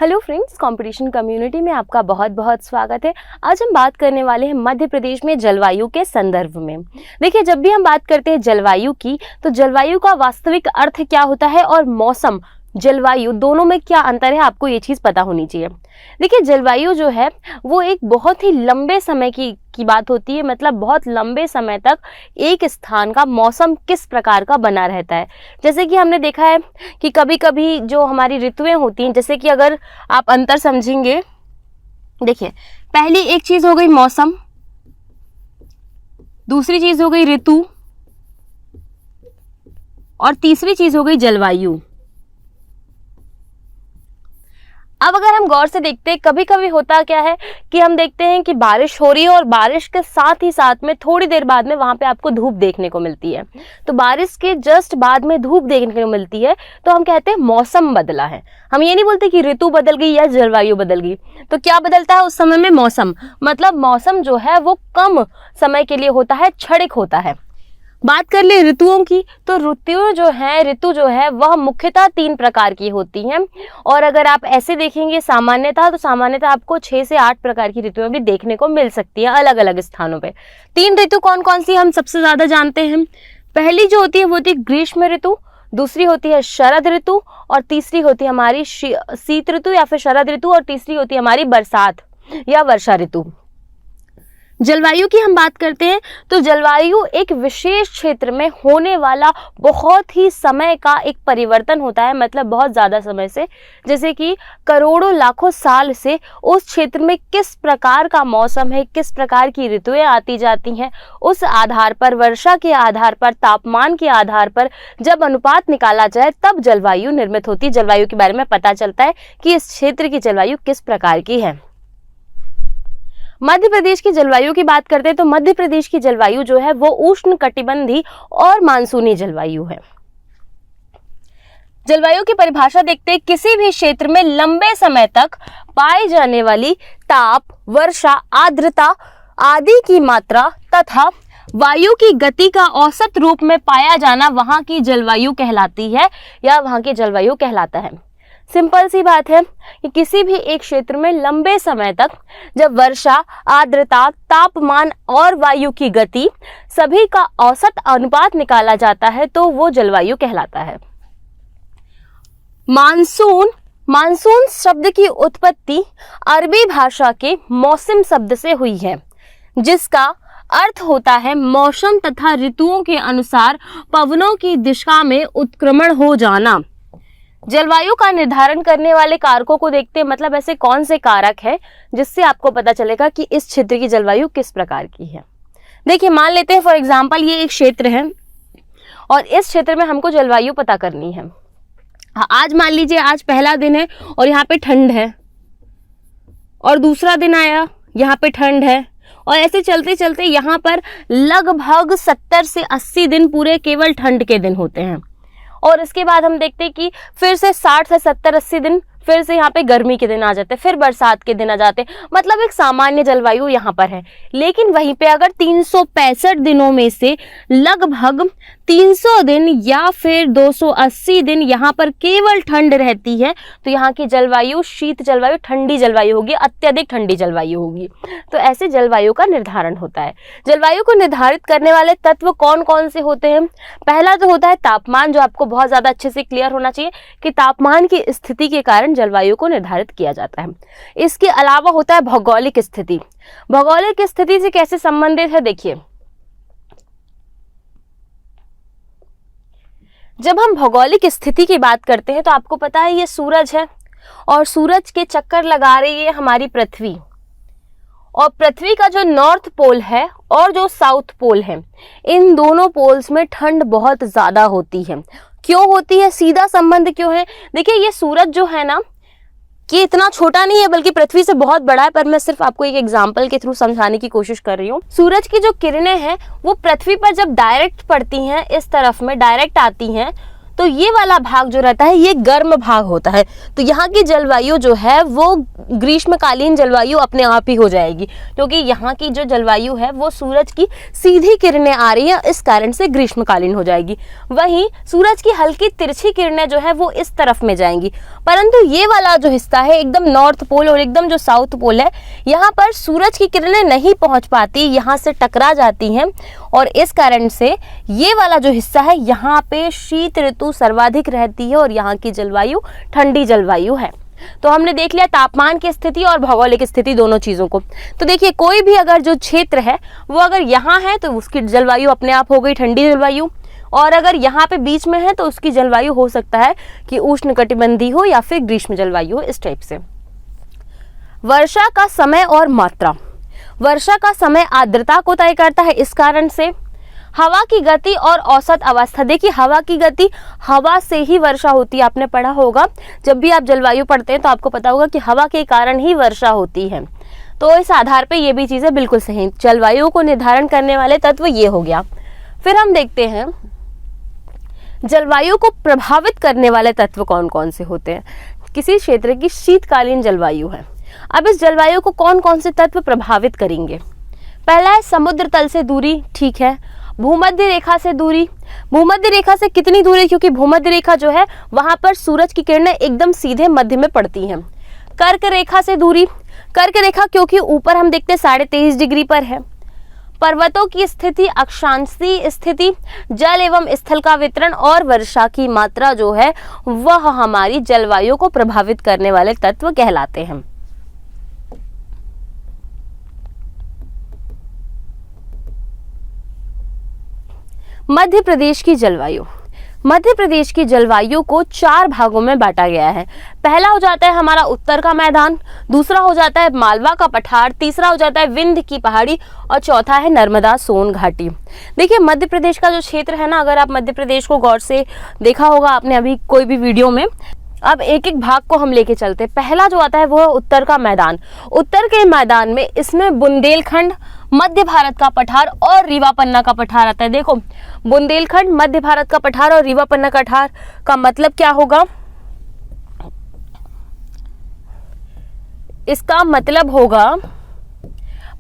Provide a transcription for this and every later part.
Hello friends, competition community में आपका बहुत बहुत स्वागत है। आज हम बात करने वाले हैं मध्य प्रदेश में जलवायु के संदर्भ में। देखिए, जब भी हम बात करते हैं जलवायु की, तो जलवायु का वास्तविक अर्थ क्या होता है और मौसम, जलवायु दोनों में क्या अंतर है, आपको ये चीज़ पता होनी चाहिए। देखिए, जलवायु जो है वो एक बहुत ही लंबे समय की बात होती है। मतलब बहुत लंबे समय तक एक स्थान का मौसम किस प्रकार का बना रहता है। जैसे कि हमने देखा है कि कभी कभी जो हमारी ऋतुएं होती हैं, जैसे कि अगर आप अंतर समझेंगे, देखिए पहली एक चीज़ हो गई मौसम, दूसरी चीज़ हो गई ऋतु और तीसरी चीज़ हो गई जलवायु। अब अगर हम गौर से देखते हैं, कभी कभी होता क्या है कि हम देखते हैं कि बारिश हो रही है और बारिश के साथ ही साथ में थोड़ी देर बाद में वहां पे आपको धूप देखने को मिलती है। तो बारिश के जस्ट बाद में धूप देखने को मिलती है तो हम कहते हैं मौसम बदला है। हम ये नहीं बोलते कि ऋतु बदल गई या जलवायु बदल गई। तो क्या बदलता है उस समय में? मौसम। मतलब मौसम जो है वो कम समय के लिए होता है, क्षणिक होता है। बात कर ले ऋतुओं की, तो ऋतु जो है वह मुख्यतः 3 प्रकार की होती हैं। और अगर आप ऐसे देखेंगे सामान्यतः आपको 6 से 8 प्रकार की ऋतुएं भी देखने को मिल सकती हैं अलग अलग स्थानों पे। 3 ऋतु कौन कौन सी हम सबसे ज्यादा जानते हैं? पहली जो होती है वो होती है ग्रीष्म ऋतु, दूसरी होती है शरद ऋतु और तीसरी होती है हमारी शीत ऋतु या फिर शरद ऋतु और तीसरी होती है हमारी बरसात या वर्षा ऋतु। जलवायु की हम बात करते हैं तो जलवायु एक विशेष क्षेत्र में होने वाला बहुत ही समय का एक परिवर्तन होता है। मतलब बहुत ज़्यादा समय से, जैसे कि करोड़ों लाखों साल से उस क्षेत्र में किस प्रकार का मौसम है, किस प्रकार की ऋतुएं आती जाती हैं, उस आधार पर, वर्षा के आधार पर, तापमान के आधार पर जब अनुपात निकाला जाए तब जलवायु निर्मित होती है। जलवायु के बारे में पता चलता है कि इस क्षेत्र की जलवायु किस प्रकार की है। मध्य प्रदेश की जलवायु की बात करते हैं तो मध्य प्रदेश की जलवायु जो है वो उष्ण कटिबंधी और मानसूनी जलवायु है। जलवायु की परिभाषा देखते हैं, किसी भी क्षेत्र में लंबे समय तक पाई जाने वाली ताप, वर्षा, आर्द्रता आदि की मात्रा तथा वायु की गति का औसत रूप में पाया जाना वहां की जलवायु कहलाती है या वहां की जलवायु कहलाता है। सिंपल सी बात है कि किसी भी एक क्षेत्र में लंबे समय तक जब वर्षा, आर्द्रता, तापमान और वायु की गति सभी का औसत अनुपात निकाला जाता है तो वो जलवायु कहलाता है। मानसून शब्द की उत्पत्ति अरबी भाषा के मौसम शब्द से हुई है, जिसका अर्थ होता है मौसम तथा ऋतुओं के अनुसार पवनों की दिशा में उत्क्रमण हो जाना। जलवायु का निर्धारण करने वाले कारकों को देखते हैं। मतलब ऐसे कौन से कारक है जिससे आपको पता चलेगा कि इस क्षेत्र की जलवायु किस प्रकार की है। देखिए, मान लेते हैं फॉर एग्जांपल ये एक क्षेत्र है और इस क्षेत्र में हमको जलवायु पता करनी है। आज मान लीजिए आज पहला दिन है और यहाँ पे ठंड है, और दूसरा दिन आया, यहाँ पे ठंड है, और ऐसे चलते चलते यहाँ पर लगभग 70 से 80 दिन पूरे केवल ठंड के दिन होते हैं। और इसके बाद हम देखते हैं कि फिर से 60 से 70-80 दिन फिर से यहाँ पे गर्मी के दिन आ जाते हैं, फिर बरसात के दिन आ जाते हैं। मतलब एक सामान्य जलवायु यहाँ पर है। लेकिन वहीं पे अगर 365 दिनों में से लगभग 300 दिन या फिर 280 दिन यहाँ पर केवल ठंड रहती है तो यहाँ की जलवायु शीत जलवायु, ठंडी जलवायु होगी, अत्यधिक ठंडी जलवायु होगी। तो ऐसे जलवायु का निर्धारण होता है। जलवायु को निर्धारित करने वाले तत्व कौन कौन से होते हैं? पहला तो होता है तापमान, जो आपको बहुत ज़्यादा अच्छे से क्लियर होना चाहिए कि तापमान की स्थिति के कारण जलवायु को निर्धारित किया जाता है। इसके अलावा होता है भौगोलिक स्थिति। भौगोलिक स्थिति से कैसे संबंधित है? देखिए, जब हम भौगोलिक स्थिति की बात करते हैं तो आपको पता है ये सूरज है और सूरज के चक्कर लगा रही है हमारी पृथ्वी, और पृथ्वी का जो नॉर्थ पोल है और जो साउथ पोल है, इन दोनों पोल्स में ठंड बहुत ज्यादा होती है। क्यों होती है? सीधा संबंध क्यों है? देखिए, ये सूरज जो है ना, कि इतना छोटा नहीं है बल्कि पृथ्वी से बहुत बड़ा है, पर मैं सिर्फ आपको एक एग्जांपल के थ्रू समझाने की कोशिश कर रही हूँ। सूरज की जो किरणें हैं वो पृथ्वी पर जब डायरेक्ट पड़ती हैं, इस तरफ में डायरेक्ट आती हैं, तो ये वाला भाग जो रहता है ये गर्म भाग होता है। तो यहाँ की जलवायु जो है वो ग्रीष्मकालीन जलवायु अपने आप ही हो जाएगी, क्योंकि यहाँ की जो जलवायु है वो सूरज की सीधी किरणें आ रही है, इस कारण से ग्रीष्मकालीन हो जाएगी। वहीं सूरज की हल्की तिरछी किरणें जो है वो इस तरफ में जाएंगी, परंतु ये वाला जो हिस्सा है एकदम नॉर्थ पोल और एकदम जो साउथ पोल है, यहाँ पर सूरज की किरणें नहीं पहुंच पाती, यहाँ से टकरा जाती हैं और इस कारण से ये वाला जो हिस्सा है यहाँ पे शीत ऋतु सर्वाधिक रहती है और यहाँ की जलवायु ठंडी जलवायु है। तो हमने देख लिया तापमान की स्थिति और भौगोलिक स्थिति दोनों चीजों को। तो देखिए कोई भी अगर जो क्षेत्र है वो अगर यहाँ है तो उसकी जलवायु अपने आप हो गई ठंडी जलवायु, और अगर यहाँ पे बीच में है तो उसकी जलवायु हो सकता है कि उष्णकटिबंधीय हो या फिर ग्रीष्म जलवायु हो, इस टाइप से। वर्षा का समय और मात्रा। वर्षा का समय आर्द्रता को तय करता है, इस कारण से हवा की गति और औसत अवस्था। देखिए हवा की गति, हवा से ही वर्षा होती है, आपने पढ़ा होगा जब भी आप जलवायु पढ़ते हैं तो आपको पता होगा कि हवा के कारण ही वर्षा होती है। तो इस आधार पे ये भी चीजें बिल्कुल सही। जलवायु को निर्धारण करने वाले तत्व ये हो गया। फिर हम देखते हैं जलवायु को प्रभावित करने वाले तत्व कौन कौन से होते हैं। किसी क्षेत्र की शीतकालीन जलवायु है, अब इस जलवायु को कौन कौन से तत्व प्रभावित करेंगे। पहला है समुद्र तल से दूरी, ठीक है। भूमध्य रेखा से दूरी, भूमध्य रेखा से कितनी दूरी, क्योंकि भूमध्य रेखा जो है वहां पर सूरज की किरणें एकदम सीधे मध्य में पड़ती हैं। कर्क रेखा से दूरी, कर्क रेखा क्योंकि ऊपर हम देखते हैं 23.5 डिग्री पर है। पर्वतों की स्थिति, अक्षांशीय स्थिति, जल एवं स्थल का वितरण और वर्षा की मात्रा जो है वह हमारी जलवायु को प्रभावित करने वाले तत्व कहलाते हैं। मध्य प्रदेश की जलवायु। मध्य प्रदेश की जलवायु को 4 भागों में बांटा गया है। पहला हो जाता है हमारा उत्तर का मैदान, दूसरा हो जाता है मालवा का पठार, तीसरा हो जाता है विंध्य की पहाड़ी और चौथा है नर्मदा सोन घाटी। देखिए मध्य प्रदेश का जो क्षेत्र है ना, अगर आप मध्य प्रदेश को गौर से देखा होगा आपने अभी कोई भी वीडियो में, अब एक एक भाग को हम लेके चलते। पहला जो आता है वो है उत्तर का मैदान। उत्तर के मैदान में इसमें बुंदेलखंड, मध्य भारत का पठार और रीवा पन्ना का पठार आता है। देखो बुंदेलखंड, मध्य भारत का पठार और रीवा पन्ना का पठार का मतलब क्या होगा, इसका मतलब होगा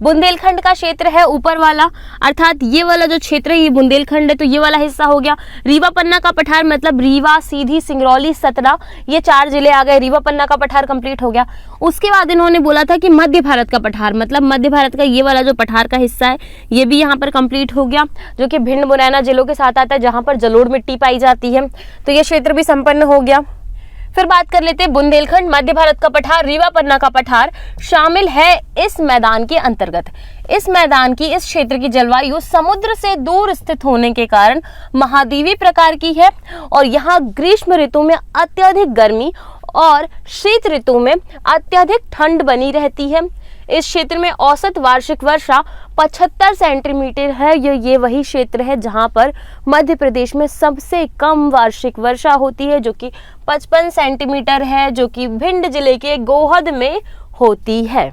बुंदेलखंड का क्षेत्र है ऊपर वाला, अर्थात ये वाला जो क्षेत्र है ये बुंदेलखंड है, तो ये वाला हिस्सा हो गया। रीवा पन्ना का पठार मतलब रीवा, सीधी, सिंगरौली, सतना, ये 4 जिले आ गए। रीवा पन्ना का पठार कंप्लीट हो गया। उसके बाद इन्होंने बोला था कि मध्य भारत का पठार मतलब मध्य भारत का ये वाला जो पठार का हिस्सा है ये भी यहाँ पर कंप्लीट हो गया, जो कि भिंड, मुरैना जिलों के साथ आता है, जहाँ पर जलोढ़ मिट्टी पाई जाती है। तो ये क्षेत्र भी संपन्न हो गया। फिर बात कर लेते हैं बुंदेलखंड, मध्य भारत का पठार, रीवा पन्ना का पठार शामिल है इस मैदान के अंतर्गत। इस मैदान की, इस क्षेत्र की जलवायु समुद्र से दूर स्थित होने के कारण महाद्वीपीय प्रकार की है और यहाँ ग्रीष्म ऋतु में अत्यधिक गर्मी और शीत ऋतु में अत्यधिक ठंड बनी रहती है। इस क्षेत्र में औसत वार्षिक वर्षा 75 सेंटीमीटर है। ये वही क्षेत्र है जहां पर मध्य प्रदेश में सबसे कम वार्षिक वर्षा होती है, जो कि 55 सेंटीमीटर है, जो कि भिंड जिले के गोहद में होती है।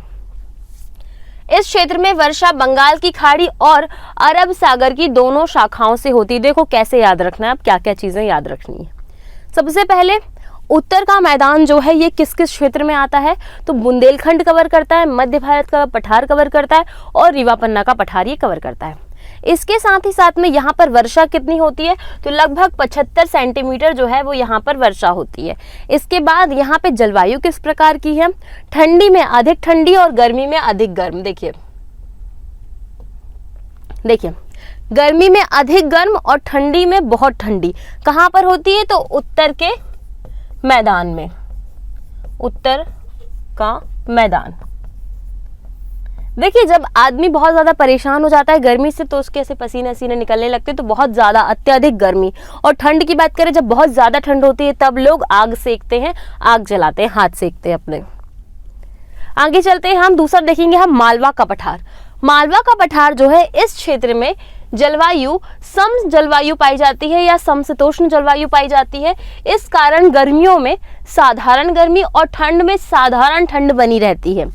इस क्षेत्र में वर्षा बंगाल की खाड़ी और अरब सागर की दोनों शाखाओं से होती है। देखो कैसे याद रखना है, अब क्या क्या चीजें याद रखनी है। सबसे पहले उत्तर का मैदान जो है ये किस किस क्षेत्र में आता है, तो बुंदेलखंड कवर करता है, मध्य भारत का पठार कवर करता है और रीवा पन्ना का पठार ये कवर करता है। इसके साथ ही साथ में यहाँ पर वर्षा कितनी होती है, तो लगभग 75 सेंटीमीटर जो है वो यहाँ पर वर्षा होती है। इसके बाद यहाँ पे जलवायु किस प्रकार की है, ठंडी में अधिक ठंडी और गर्मी में अधिक गर्म। देखिए गर्मी में अधिक गर्म और ठंडी में बहुत ठंडी कहाँ पर होती है, तो उत्तर के मैदान में, उत्तर का मैदान। देखिए जब आदमी बहुत ज्यादा परेशान हो जाता है गर्मी से तो उसके ऐसे पसीने सीने निकलने लगते हैं, तो बहुत ज्यादा अत्यधिक गर्मी। और ठंड की बात करें, जब बहुत ज्यादा ठंड होती है तब लोग आग सेकते हैं, आग जलाते हैं, हाथ सेकते हैं अपने। आगे चलते हैं हम, दूसरा देखेंगे हम मालवा का पठार। मालवा का पठार जो है इस क्षेत्र में जलवायु सम जलवायु पाई जाती है या समशीतोष्ण जलवायु पाई जाती है। इस कारण गर्मियों में साधारण गर्मी और ठंड में साधारण ठंड बनी रहती है।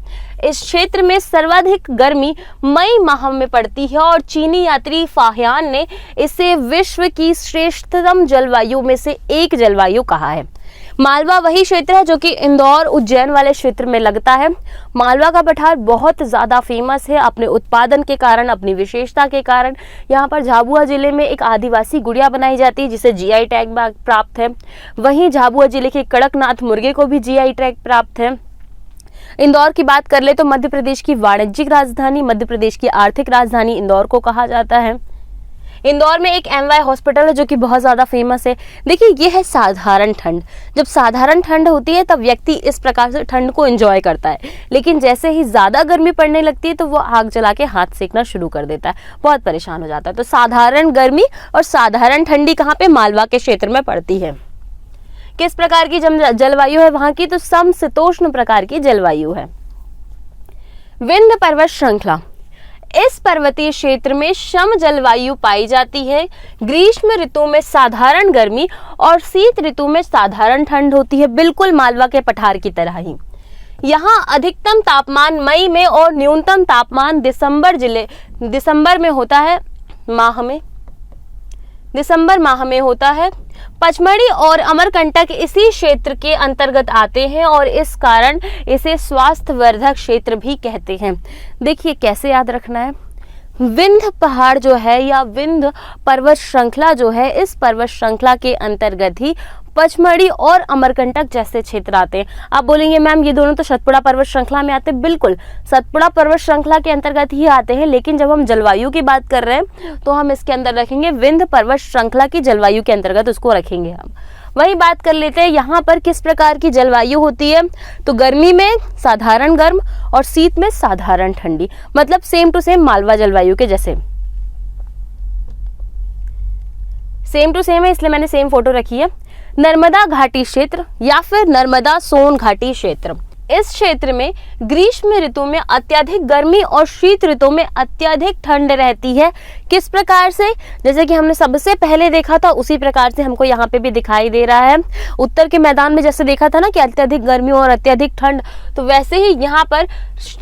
इस क्षेत्र में सर्वाधिक गर्मी मई माह में पड़ती है और चीनी यात्री फाहियान ने इसे विश्व की श्रेष्ठतम जलवायु में से एक जलवायु कहा है। मालवा वही क्षेत्र है जो कि इंदौर उज्जैन वाले क्षेत्र में लगता है। मालवा का पठार बहुत ज़्यादा फेमस है अपने उत्पादन के कारण, अपनी विशेषता के कारण। यहाँ पर झाबुआ जिले में एक आदिवासी गुड़िया बनाई जाती है जिसे जीआई टैग प्राप्त है। वहीं झाबुआ जिले के कड़कनाथ मुर्गे को भी जीआई टैग प्राप्त है। इंदौर की बात कर ले तो मध्य प्रदेश की वाणिज्यिक राजधानी, मध्य प्रदेश की आर्थिक राजधानी इंदौर को कहा जाता है। इंदौर में एक एमवाय हॉस्पिटल है जो कि बहुत ज़्यादा फेमस है। देखिए, ये है साधारण ठंड। जब साधारण ठंड होती है तब व्यक्ति इस प्रकार से ठंड को एंजॉय करता है, लेकिन जैसे ही ज़्यादा गर्मी पड़ने लगती है तो वो आग जला के हाथ सेकना शुरू कर देता है, बहुत परेशान हो जाता है। तो साधारण गर्मी और साधारण ठंडी कहाँ पे? मालवा के क्षेत्र में पड़ती है। किस प्रकार की जलवायु है वहाँ की? तो समशीतोष्ण प्रकार की जलवायु है। विंध्य पर्वत श्रृंखला, इस पर्वतीय क्षेत्र में सम जलवायु पाई जाती है। ग्रीष्म ऋतु में साधारण गर्मी और शीत ऋतु में साधारण ठंड होती है, बिल्कुल मालवा के पठार की तरह ही। यहाँ अधिकतम तापमान मई में और न्यूनतम तापमान दिसंबर माह में होता है। पचमढ़ी और अमरकंटक इसी क्षेत्र के अंतर्गत आते हैं और इस कारण इसे स्वास्थ्यवर्धक क्षेत्र भी कहते हैं। देखिए कैसे याद रखना है। विंध्य पहाड़ जो है या विंध्य पर्वत श्रृंखला जो है, इस पर्वत श्रृंखला के अंतर्गत ही पचमढ़ी और अमरकंटक जैसे क्षेत्र आते हैं। आप बोलेंगे मैम ये दोनों तो सतपुड़ा पर्वत श्रृंखला में आते हैं। बिल्कुल, सतपुड़ा पर्वत श्रृंखला के अंतर्गत ही आते हैं, लेकिन जब हम जलवायु की बात कर रहे हैं तो हम इसके अंदर रखेंगे विंध्य पर्वत श्रृंखला की जलवायु के अंतर्गत उसको रखेंगे हम। वही बात कर लेते हैं यहाँ पर किस प्रकार की जलवायु होती है। तो गर्मी में साधारण गर्म और शीत में साधारण ठंडी, मतलब सेम टू सेम मालवा जलवायु के जैसे। सेम टू सेम है इसलिए मैंने सेम फोटो रखी है। नर्मदा घाटी क्षेत्र या फिर नर्मदा सोन घाटी क्षेत्र, इस क्षेत्र में ग्रीष्म ऋतु में अत्यधिक गर्मी और शीत ऋतु में अत्यधिक ठंड रहती है। किस प्रकार से? जैसे कि हमने सबसे पहले देखा था उसी प्रकार से हमको यहाँ पे भी दिखाई दे रहा है। उत्तर के मैदान में जैसे देखा था ना कि अत्यधिक गर्मी और अत्यधिक ठंड, तो वैसे ही यहाँ पर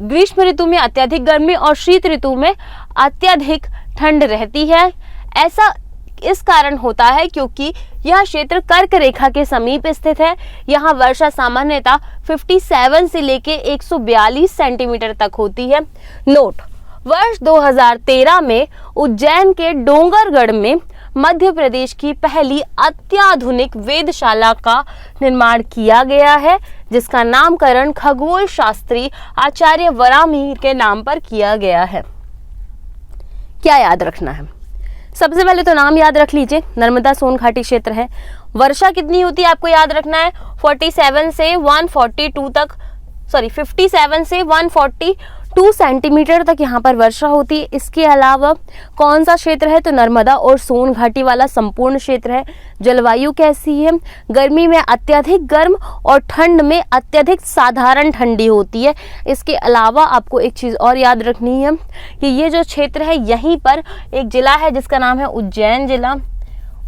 ग्रीष्म ऋतु में अत्यधिक गर्मी और शीत ऋतु में अत्यधिक ठंड रहती है। ऐसा इस कारण होता है क्योंकि यह क्षेत्र कर्क रेखा के समीप स्थित है। यहाँ वर्षा सामान्यतः 57 से लेके 142 सेंटीमीटर तक होती है। नोट, वर्ष 2013 में उज्जैन के डोंगरगढ़ में मध्य प्रदेश की पहली अत्याधुनिक वेधशाला का निर्माण किया गया है, जिसका नामकरण खगोल शास्त्री आचार्य वराहमिहिर के नाम पर किया गया है। क्या याद रखना है? सबसे पहले तो नाम याद रख लीजिए, नर्मदा सोन घाटी क्षेत्र है। वर्षा कितनी होती है आपको याद रखना है, 57 से 142 सेंटीमीटर तक यहाँ पर वर्षा होती है। इसके अलावा कौन सा क्षेत्र है? तो नर्मदा और सोन घाटी वाला संपूर्ण क्षेत्र है। जलवायु कैसी है? गर्मी में अत्यधिक गर्म और ठंड में अत्यधिक साधारण ठंडी होती है। इसके अलावा आपको एक चीज़ और याद रखनी है कि ये जो क्षेत्र है यहीं पर एक जिला है जिसका नाम है उज्जैन जिला।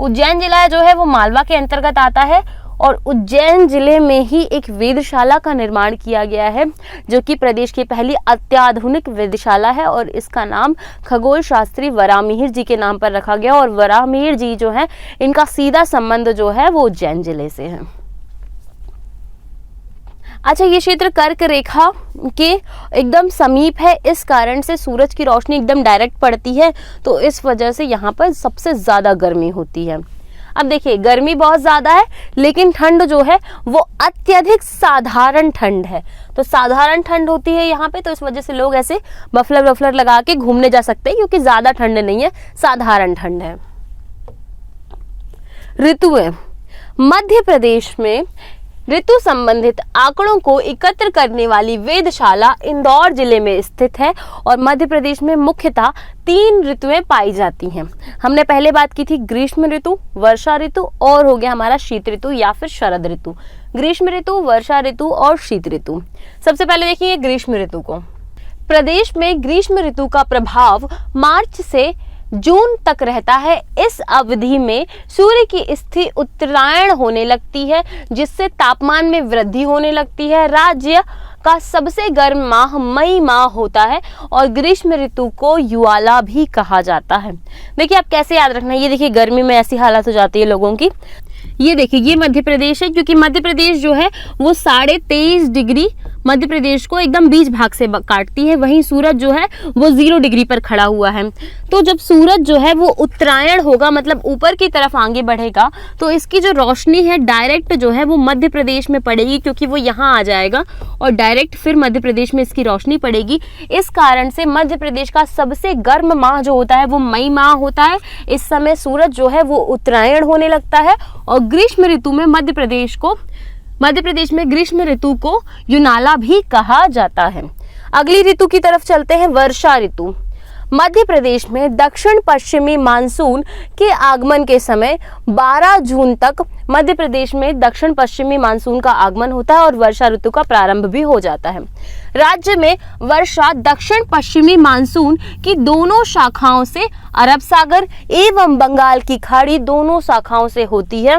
उज्जैन जिला जो है वो मालवा के अंतर्गत आता है और उज्जैन जिले में ही एक वेधशाला का निर्माण किया गया है जो कि प्रदेश की पहली अत्याधुनिक वेधशाला है और इसका नाम खगोल शास्त्री वराहमिहिर जी के नाम पर रखा गया। और वराहमिहिर जी जो है इनका सीधा संबंध जो है वो उज्जैन जिले से है। अच्छा, ये क्षेत्र कर्क रेखा के एकदम समीप है, इस कारण से सूरज की रोशनी एकदम डायरेक्ट पड़ती है, तो इस वजह से यहाँ पर सबसे ज़्यादा गर्मी होती है। अब देखिए, गर्मी बहुत ज़्यादा है लेकिन ठंड जो है वो अत्यधिक साधारण ठंड है। तो साधारण ठंड होती है यहाँ पे, तो इस वजह से लोग ऐसे मफलर लगा के घूमने जा सकते हैं क्योंकि ज़्यादा ठंड नहीं है, साधारण ठंड है। ऋतुएं, मध्य प्रदेश में ऋतु संबंधित आंकड़ों को एकत्र करने वाली वेधशाला इंदौर जिले में स्थित है और मध्य प्रदेश में मुख्यतः 3 ऋतुएं पाई जाती हैं। हमने पहले बात की थी ग्रीष्म ऋतु, वर्षा ऋतु और हो गया हमारा शीत ऋतु या फिर शरद ऋतु। ग्रीष्म ऋतु, वर्षा ऋतु और शीत ऋतु। सबसे पहले देखिए ग्रीष्म ऋतु को। प्रदेश में ग्रीष्म ऋतु का प्रभाव मार्च से जून तक रहता है। इस अवधि में सूर्य की स्थिति उत्तरायण होने लगती है, जिससे तापमान में वृद्धि होने लगती है। राज्य का सबसे गर्म माह मई माह होता है और ग्रीष्म ऋतु को युवाला भी कहा जाता है। देखिए आप कैसे याद रखना है, ये देखिए गर्मी में ऐसी हालत हो जाती है लोगों की। ये देखिए ये मध्य प्रदेश है, क्योंकि मध्य प्रदेश जो है वो 23.5 डिग्री मध्य प्रदेश को एकदम बीच भाग से काटती है। वहीं सूरज जो है वो 0 डिग्री पर खड़ा हुआ है। तो जब सूरज जो है वो उत्तरायण होगा, मतलब ऊपर की तरफ आगे बढ़ेगा, तो इसकी जो रोशनी है डायरेक्ट जो है वो मध्य प्रदेश में पड़ेगी, क्योंकि वो यहाँ आ जाएगा और डायरेक्ट फिर मध्य प्रदेश में इसकी रोशनी पड़ेगी। इस कारण से मध्य प्रदेश का सबसे गर्म माह जो होता है वो मई माह होता है। इस समय सूरज जो है वो उत्तरायण होने लगता है और ग्रीष्म ऋतु में मध्य प्रदेश में ग्रीष्म ऋतु को युनाला भी कहा जाता है। अगली ऋतु की तरफ चलते हैं, वर्षा ऋतु। मध्य प्रदेश में दक्षिण पश्चिमी मानसून के आगमन के समय 12 जून तक मध्य प्रदेश में दक्षिण पश्चिमी मानसून का आगमन होता है और वर्षा ऋतु का प्रारंभ भी हो जाता है। राज्य में वर्षा दक्षिण पश्चिमी मानसून की दोनों शाखाओं से, अरब सागर एवं बंगाल की खाड़ी दोनों शाखाओं से होती है।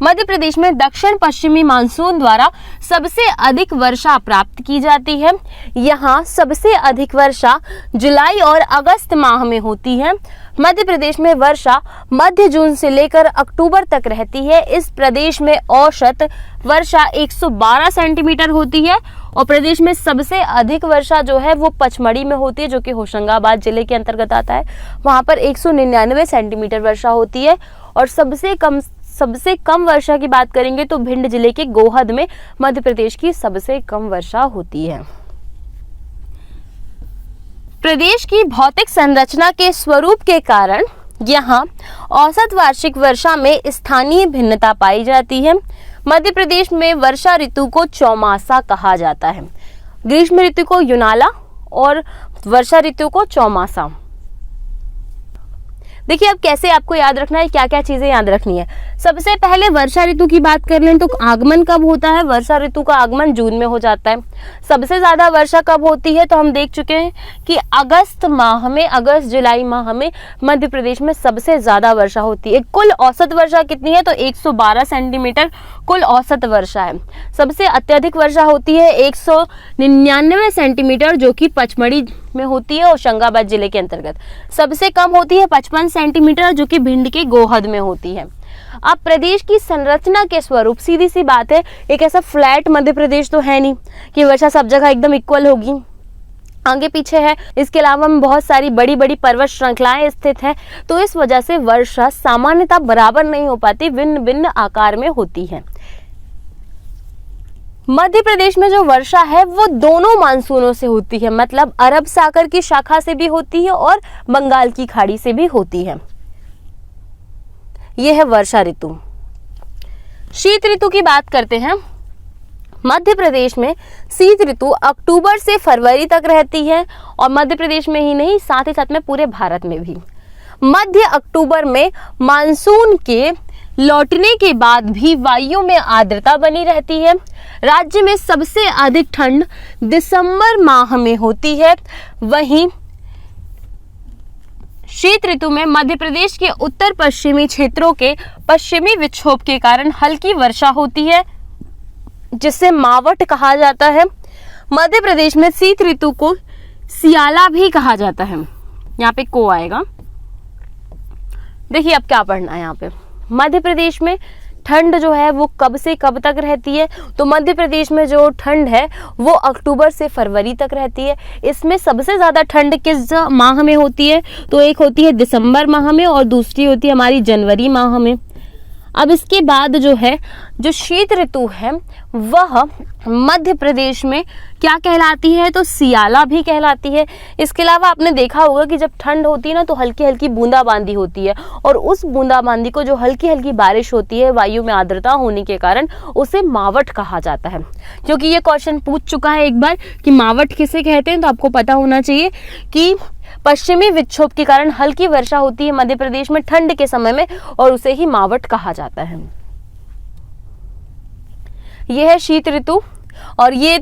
मध्य प्रदेश में दक्षिण पश्चिमी मानसून द्वारा सबसे अधिक वर्षा प्राप्त की जाती है। यहाँ सबसे अधिक वर्षा जुलाई और अगस्त माह में होती है। मध्य प्रदेश में वर्षा मध्य जून से लेकर अक्टूबर तक रहती है। इस प्रदेश में औसत वर्षा 112 सेंटीमीटर होती है और प्रदेश में सबसे अधिक वर्षा जो है वो पचमढ़ी में होती है, जो कि होशंगाबाद जिले के अंतर्गत आता है। वहाँ पर 199 सेंटीमीटर वर्षा होती है। और सबसे कम वर्षा की बात करेंगे तो भिंड जिले के गोहद में मध्य प्रदेश की सबसे कम वर्षा होती है। प्रदेश की भौतिक संरचना के स्वरूप के कारण यहाँ औसत वार्षिक वर्षा में स्थानीय भिन्नता पाई जाती है। मध्य प्रदेश में वर्षा ऋतु को चौमासा कहा जाता है, ग्रीष्म ऋतु को युनाला और वर्षा ऋतु को चौमासा। देखिए अब कैसे आपको याद रखना है, क्या क्या चीजें याद रखनी है। सबसे पहले वर्षा ऋतु की बात कर लें तो आगमन कब होता है। वर्षा ऋतु का आगमन जून में हो जाता है। सबसे ज्यादा वर्षा कब होती है तो हम देख चुके हैं कि अगस्त जुलाई माह में मध्य प्रदेश में सबसे ज्यादा वर्षा होती है। कुल औसत वर्षा कितनी है तो 112 सेंटीमीटर कुल औसत वर्षा है। सबसे अत्यधिक वर्षा होती है 199 सेंटीमीटर, जो कि पचमढ़ी में होती है होशंगाबाद जिले के अंतर्गत। सबसे कम होती है 55 सेंटीमीटर, जो कि भिंड के गोहद में होती है। अब प्रदेश की संरचना के स्वरूप, सीधी सी बात है, एक ऐसा फ्लैट मध्य प्रदेश तो है नहीं कि वर्षा सब जगह एकदम इक्वल होगी, आगे पीछे है। इसके अलावा में बहुत सारी बड़ी बड़ी पर्वत श्रृंखलाएं स्थित है, तो इस वजह से वर्षा सामान्यतः बराबर नहीं हो पाती, भिन्न भिन्न आकार में होती है। मध्य प्रदेश में जो वर्षा है वो दोनों मानसूनों से होती है, मतलब अरब सागर की शाखा से भी होती है और बंगाल की खाड़ी से भी होती है। यह है वर्षा ऋतु। शीत ऋतु की बात करते हैं। मध्य प्रदेश में शीत ऋतु अक्टूबर से फरवरी तक रहती है और मध्य प्रदेश में ही नहीं, साथ ही साथ में पूरे भारत में भी। मध्य अक्टूबर में मानसून के लौटने के बाद भी वायु में आर्द्रता बनी रहती है। राज्य में सबसे अधिक ठंड दिसंबर माह में होती है। वहीं शीत ऋतु में मध्य प्रदेश के उत्तर पश्चिमी क्षेत्रों के पश्चिमी विक्षोभ के कारण हल्की वर्षा होती है, जिसे मावट कहा जाता है। मध्य प्रदेश में शीत ऋतु को सियाला भी कहा जाता है। यहाँ पे को आएगा। देखिए अब क्या पढ़ना है यहाँ पे। मध्य प्रदेश में ठंड जो है वो कब से कब तक रहती है, तो मध्य प्रदेश में जो ठंड है वो अक्टूबर से फरवरी तक रहती है। इसमें सबसे ज़्यादा ठंड किस माह में होती है, तो एक होती है दिसंबर माह में और दूसरी होती है हमारी जनवरी माह में। अब इसके बाद जो है जो शीत ऋतु है वह मध्य प्रदेश में क्या कहलाती है, तो सियाला भी कहलाती है। इसके अलावा आपने देखा होगा कि जब ठंड होती है ना तो हल्की हल्की बूंदाबांदी होती है, और उस बूंदाबांदी को, जो हल्की हल्की बारिश होती है वायु में आर्द्रता होने के कारण, उसे मावट कहा जाता है। क्योंकि ये क्वेश्चन पूछ चुका है एक बार कि मावट किसे कहते हैं, तो आपको पता होना चाहिए कि पश्चिमी विक्षोभ के कारण हल्की वर्षा होती है मध्य प्रदेश में ठंड के समय में, और उसे ही मावट कहा जाता है। यह है शीत ऋतु, और ये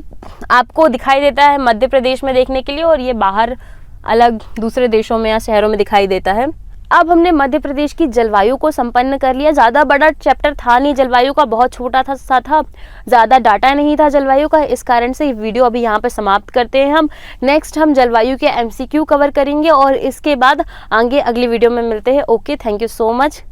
आपको दिखाई देता है मध्य प्रदेश में देखने के लिए, और ये बाहर अलग दूसरे देशों में या शहरों में दिखाई देता है। अब हमने मध्य प्रदेश की जलवायु को संपन्न कर लिया। ज़्यादा बड़ा चैप्टर था नहीं जलवायु का, बहुत छोटा था, ज़्यादा डाटा नहीं था जलवायु का। इस कारण से वीडियो अभी यहाँ पे समाप्त करते हैं हम। नेक्स्ट हम जलवायु के MCQ कवर करेंगे और इसके बाद आगे अगली वीडियो में मिलते हैं। Okay, thank you so much.